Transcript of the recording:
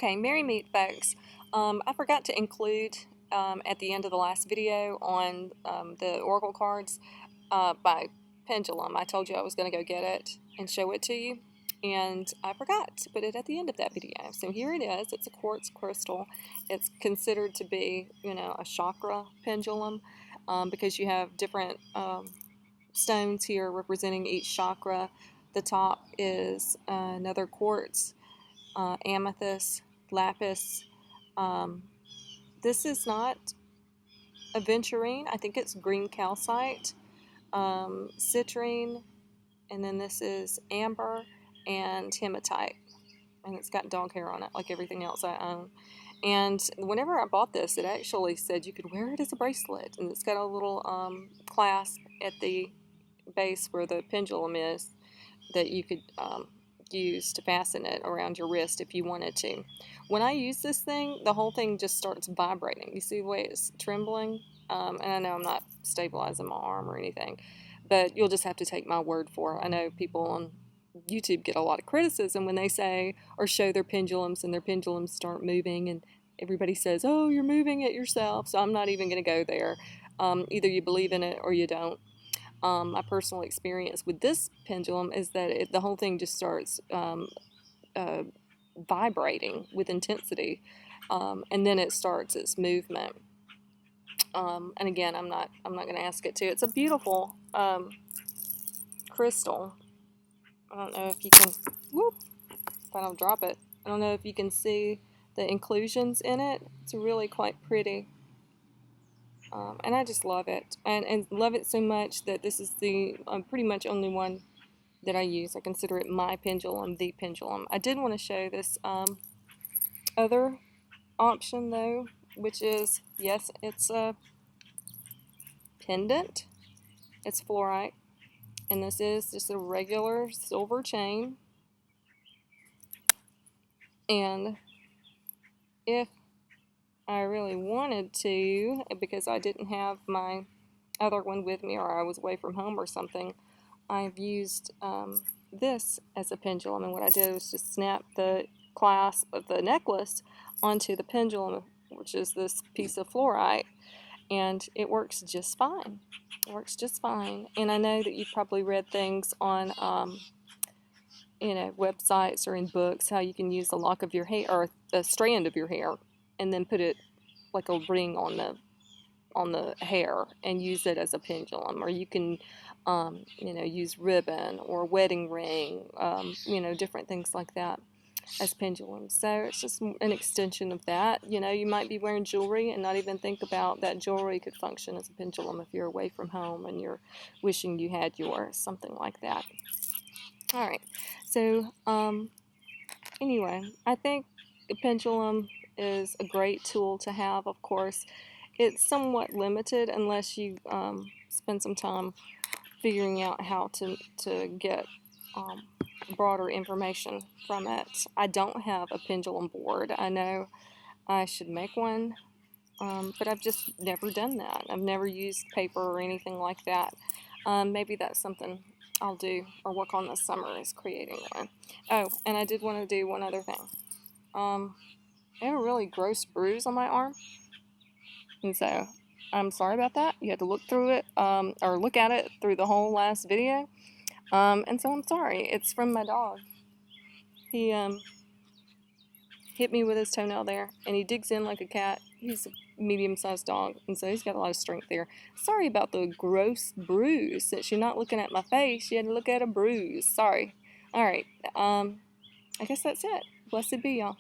Okay, Merry Meet, folks. I forgot to include at the end of the last video on the Oracle cards by Pendulum. I told you I was going to go get it and show it to you, and I forgot to put it at the end of that video. So here it is. It's a quartz crystal. It's considered to be, a chakra pendulum because you have different stones here representing each chakra. The top is another quartz, amethyst, lapis. This is not aventurine. I think it's green calcite, citrine, and then this is amber and hematite. And it's got dog hair on it, like everything else I own. And whenever I bought this, it actually said you could wear it as a bracelet. And it's got a little clasp at the base where the pendulum is that you could use to fasten it around your wrist if you wanted to. When I use this thing, the whole thing just starts vibrating. You see the way it's trembling? And I know I'm not stabilizing my arm or anything, but you'll just have to take my word for it. I know people on YouTube get a lot of criticism when they say or show their pendulums and their pendulums start moving, and everybody says, oh, you're moving it yourself. So I'm not even going to go there. Either you believe in it or you don't. My personal experience with this pendulum is that the whole thing just starts vibrating with intensity, and then it starts its movement. And again, I'm not going to ask it to. It's a beautiful crystal. I don't know if you can. Whoop! If I don't drop it, I don't know if you can see the inclusions in it. It's really quite pretty. And I just love it, and love it so much that this is the pretty much only one that I use. I consider it my pendulum, the pendulum. I did want to show this other option though, which is, yes, it's a pendant. It's fluorite, and this is just a regular silver chain. And if I really wanted to, because I didn't have my other one with me or I was away from home or something, I've used this as a pendulum, and what I did was just snap the clasp of the necklace onto the pendulum, which is this piece of fluorite, and it works just fine. It works just fine. And I know that you've probably read things on websites or in books how you can use a lock of your hair or a strand of your hair and then put it like a ring on the hair and use it as a pendulum, or you can use ribbon or a wedding ring, different things like that as pendulums. So it's just an extension of that. You might be wearing jewelry and not even think about that jewelry could function as a pendulum if you're away from home and you're wishing you had yours, something like that. All right, so anyway, I think the pendulum is a great tool to have. Of course, it's somewhat limited unless you spend some time figuring out how to get broader information from it. I don't have a pendulum board. I know I should make one, but I've just never done that. I've never used paper or anything like that. Maybe that's something I'll do or work on this summer, is creating one. Oh, and I did want to do one other thing. I have a really gross bruise on my arm, and so I'm sorry about that. You had to look through it, or look at it through the whole last video, and so I'm sorry. It's from my dog. He hit me with his toenail there, and he digs in like a cat. He's a medium-sized dog, and so he's got a lot of strength there. Sorry about the gross bruise. Since you're not looking at my face, you had to look at a bruise. Sorry. All right. I guess that's it. Blessed be, y'all.